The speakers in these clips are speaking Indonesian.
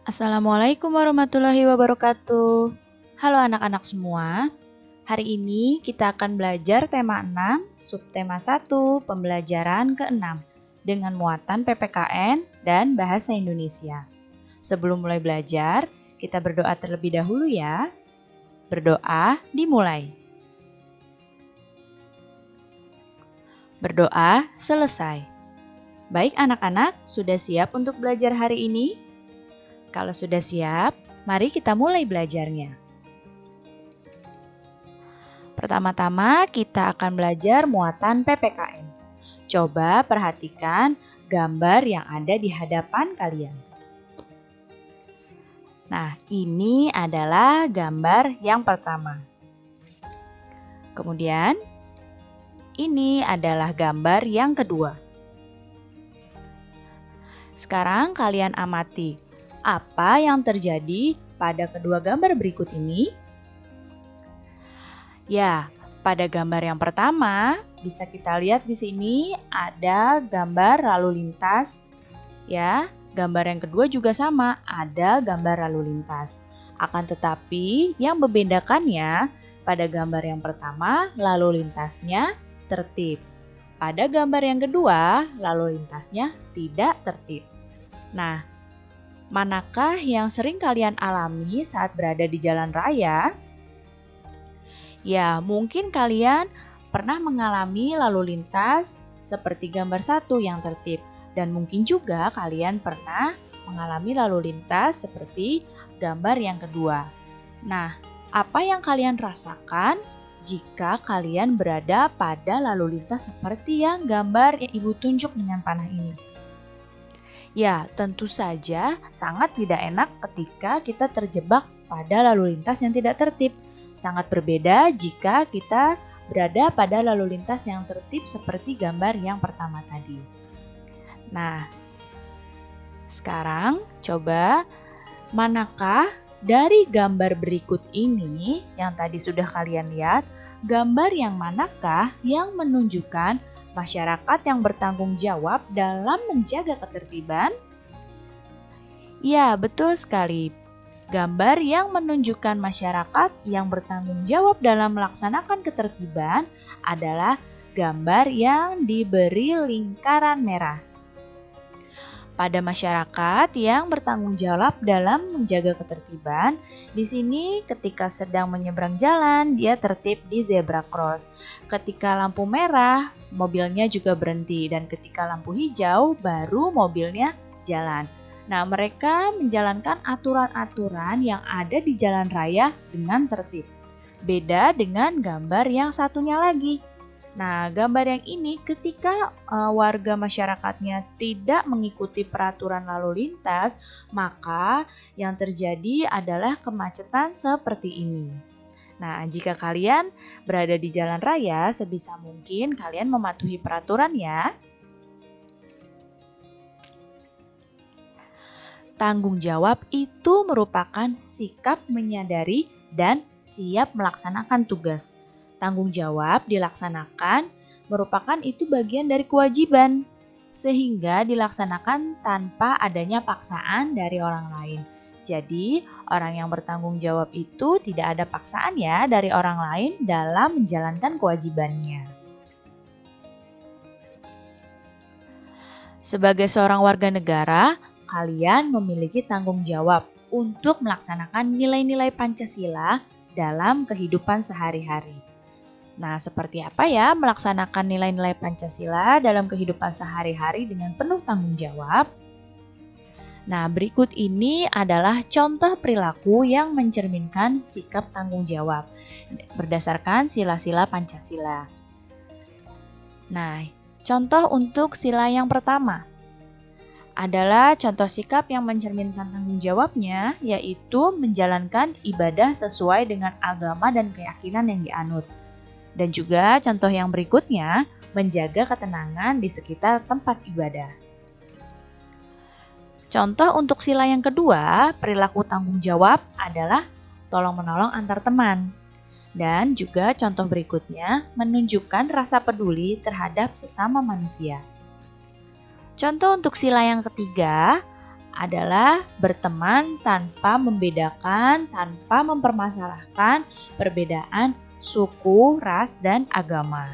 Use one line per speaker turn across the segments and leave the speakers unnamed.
Assalamualaikum warahmatullahi wabarakatuh. Halo anak-anak semua. Hari ini kita akan belajar tema 6, subtema 1, pembelajaran ke-6 dengan muatan PPKN dan bahasa Indonesia. Sebelum mulai belajar, kita berdoa terlebih dahulu ya. Berdoa dimulai. Berdoa selesai. Baik anak-anak, sudah siap untuk belajar hari ini? Kalau sudah siap, mari kita mulai belajarnya. Pertama-tama kita akan belajar muatan PPKN. Coba perhatikan gambar yang ada di hadapan kalian. Nah, ini adalah gambar yang pertama. Kemudian, ini adalah gambar yang kedua. Sekarang kalian amati. Apa yang terjadi pada kedua gambar berikut ini? Ya, pada gambar yang pertama bisa kita lihat di sini ada gambar lalu lintas. Ya, gambar yang kedua juga sama, ada gambar lalu lintas. Akan tetapi yang membedakannya pada gambar yang pertama lalu lintasnya tertib. Pada gambar yang kedua lalu lintasnya tidak tertib. Nah, manakah yang sering kalian alami saat berada di jalan raya? Ya, mungkin kalian pernah mengalami lalu lintas seperti gambar 1 yang tertib. Dan mungkin juga kalian pernah mengalami lalu lintas seperti gambar yang kedua. Nah, apa yang kalian rasakan jika kalian berada pada lalu lintas seperti yang gambar yang Ibu tunjuk dengan panah ini? Ya, tentu saja sangat tidak enak ketika kita terjebak pada lalu lintas yang tidak tertib. Sangat berbeda jika kita berada pada lalu lintas yang tertib seperti gambar yang pertama tadi. Nah, sekarang coba manakah dari gambar berikut ini yang tadi sudah kalian lihat, gambar yang manakah yang menunjukkan masyarakat yang bertanggung jawab dalam menjaga ketertiban? Ya, betul sekali. Gambar yang menunjukkan masyarakat yang bertanggung jawab dalam melaksanakan ketertiban adalah gambar yang diberi lingkaran merah. Pada masyarakat yang bertanggung jawab dalam menjaga ketertiban, di sini ketika sedang menyeberang jalan, dia tertib di zebra cross. Ketika lampu merah, mobilnya juga berhenti, dan ketika lampu hijau, baru mobilnya jalan. Nah, mereka menjalankan aturan-aturan yang ada di jalan raya dengan tertib. Beda dengan gambar yang satunya lagi. Nah, gambar yang ini ketika warga masyarakatnya tidak mengikuti peraturan lalu lintas, maka yang terjadi adalah kemacetan seperti ini. Nah, jika kalian berada di jalan raya, sebisa mungkin kalian mematuhi peraturan ya. Tanggung jawab itu merupakan sikap menyadari dan siap melaksanakan tugas. Tanggung jawab dilaksanakan merupakan itu bagian dari kewajiban, sehingga dilaksanakan tanpa adanya paksaan dari orang lain. Jadi, orang yang bertanggung jawab itu tidak ada paksaan ya dari orang lain dalam menjalankan kewajibannya. Sebagai seorang warga negara, kalian memiliki tanggung jawab untuk melaksanakan nilai-nilai Pancasila dalam kehidupan sehari-hari. Nah, seperti apa ya melaksanakan nilai-nilai Pancasila dalam kehidupan sehari-hari dengan penuh tanggung jawab? Nah, berikut ini adalah contoh perilaku yang mencerminkan sikap tanggung jawab berdasarkan sila-sila Pancasila. Nah, contoh untuk sila yang pertama adalah contoh sikap yang mencerminkan tanggung jawabnya, yaitu menjalankan ibadah sesuai dengan agama dan keyakinan yang dianut. Dan juga contoh yang berikutnya, menjaga ketenangan di sekitar tempat ibadah. Contoh untuk sila yang kedua, perilaku tanggung jawab adalah tolong-menolong antar teman. Dan juga contoh berikutnya, menunjukkan rasa peduli terhadap sesama manusia. Contoh untuk sila yang ketiga adalah berteman tanpa membedakan, tanpa mempermasalahkan perbedaan suku, ras, dan agama.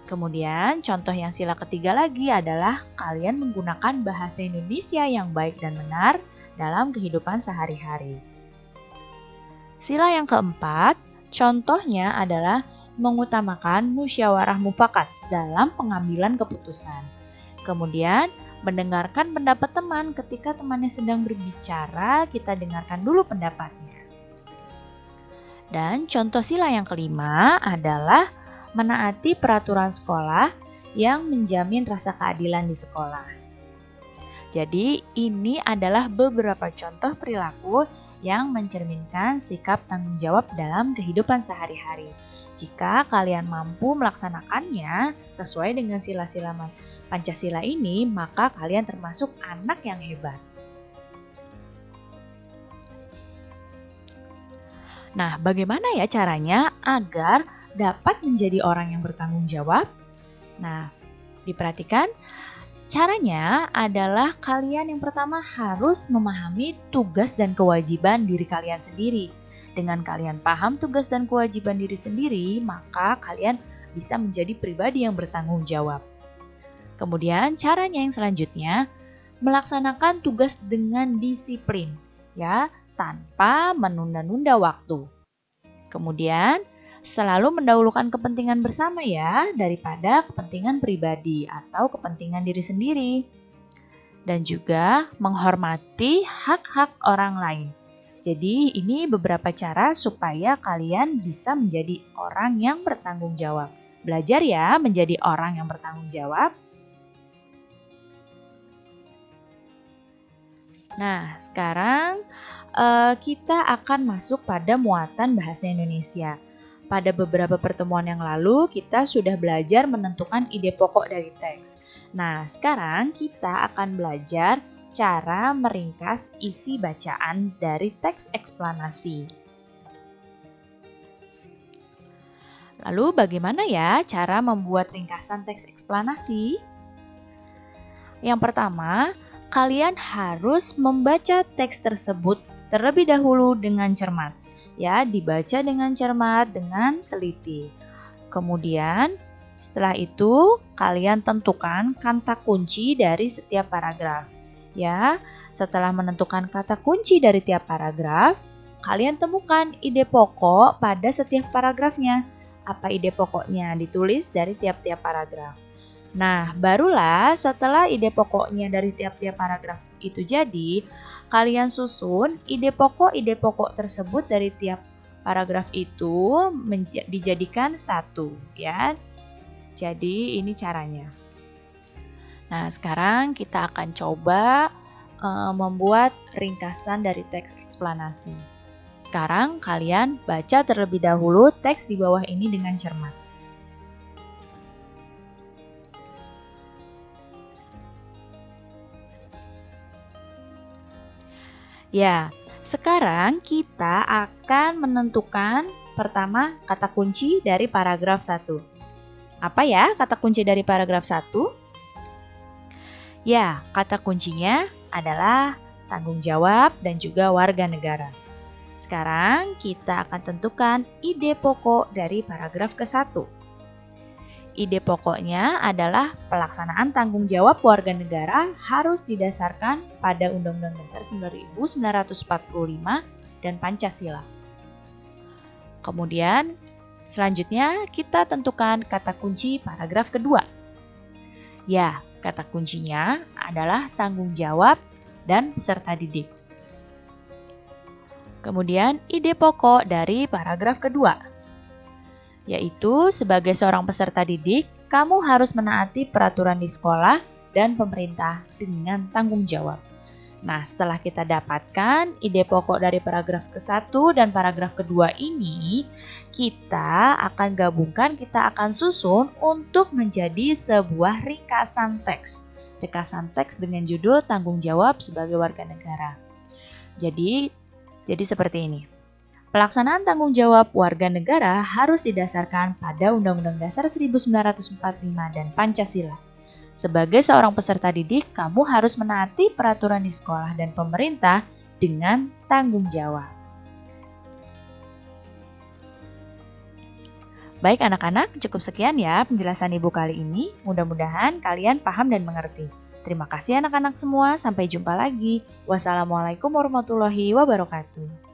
Kemudian contoh yang sila ketiga lagi adalah kalian menggunakan bahasa Indonesia yang baik dan benar dalam kehidupan sehari-hari. Sila yang keempat, contohnya adalah mengutamakan musyawarah mufakat dalam pengambilan keputusan. Kemudian, mendengarkan pendapat teman ketika temannya sedang berbicara, kita dengarkan dulu pendapatnya. Dan contoh sila yang kelima adalah menaati peraturan sekolah yang menjamin rasa keadilan di sekolah. Jadi, ini adalah beberapa contoh perilaku yang mencerminkan sikap tanggung jawab dalam kehidupan sehari-hari. Jika kalian mampu melaksanakannya sesuai dengan sila-sila Pancasila ini, maka kalian termasuk anak yang hebat. Nah, bagaimana ya caranya agar dapat menjadi orang yang bertanggung jawab? Nah, diperhatikan. Caranya adalah kalian yang pertama harus memahami tugas dan kewajiban diri kalian sendiri. Dengan kalian paham tugas dan kewajiban diri sendiri, maka kalian bisa menjadi pribadi yang bertanggung jawab. Kemudian caranya yang selanjutnya, melaksanakan tugas dengan disiplin, ya, tanpa menunda-nunda waktu. Kemudian, selalu mendahulukan kepentingan bersama ya, daripada kepentingan pribadi atau kepentingan diri sendiri. Dan juga menghormati hak-hak orang lain. Jadi ini beberapa cara supaya kalian bisa menjadi orang yang bertanggung jawab. Belajar ya menjadi orang yang bertanggung jawab. Nah, sekarang kita akan masuk pada muatan bahasa Indonesia. Pada beberapa pertemuan yang lalu, kita sudah belajar menentukan ide pokok dari teks. Nah, sekarang kita akan belajar cara meringkas isi bacaan dari teks eksplanasi. Lalu, bagaimana ya cara membuat ringkasan teks eksplanasi? Yang pertama, kalian harus membaca teks tersebut terlebih dahulu dengan cermat. Ya, dibaca dengan cermat, dengan teliti. Kemudian, setelah itu kalian tentukan kata kunci dari setiap paragraf. Ya, setelah menentukan kata kunci dari tiap paragraf, kalian temukan ide pokok pada setiap paragrafnya. Apa ide pokoknya ditulis dari tiap-tiap paragraf. Nah, barulah setelah ide pokoknya dari tiap-tiap paragraf itu jadi, kalian susun ide pokok tersebut dari tiap paragraf itu dijadikan satu, ya. Jadi ini caranya. Nah, sekarang kita akan coba membuat ringkasan dari teks eksplanasi. Sekarang kalian baca terlebih dahulu teks di bawah ini dengan cermat. Ya, sekarang kita akan menentukan pertama kata kunci dari paragraf 1. Apa ya kata kunci dari paragraf 1? Ya, kata kuncinya adalah tanggung jawab dan juga warga negara. Sekarang kita akan tentukan ide pokok dari paragraf ke-1. Ide pokoknya adalah pelaksanaan tanggung jawab warga negara harus didasarkan pada Undang-Undang Dasar 1945 dan Pancasila. Kemudian, selanjutnya kita tentukan kata kunci paragraf kedua. Ya, kata kuncinya adalah tanggung jawab dan peserta didik. Kemudian, ide pokok dari paragraf kedua, yaitu sebagai seorang peserta didik, kamu harus menaati peraturan di sekolah dan pemerintah dengan tanggung jawab. Nah, setelah kita dapatkan ide pokok dari paragraf ke-1 dan paragraf kedua ini, kita akan gabungkan, kita akan susun untuk menjadi sebuah ringkasan teks. Ringkasan teks dengan judul tanggung jawab sebagai warga negara. Jadi seperti ini. Pelaksanaan tanggung jawab warga negara harus didasarkan pada Undang-Undang Dasar 1945 dan Pancasila. Sebagai seorang peserta didik, kamu harus menaati peraturan di sekolah dan pemerintah dengan tanggung jawab. Baik anak-anak, cukup sekian ya penjelasan Ibu kali ini. Mudah-mudahan kalian paham dan mengerti. Terima kasih anak-anak semua, sampai jumpa lagi. Wassalamualaikum warahmatullahi wabarakatuh.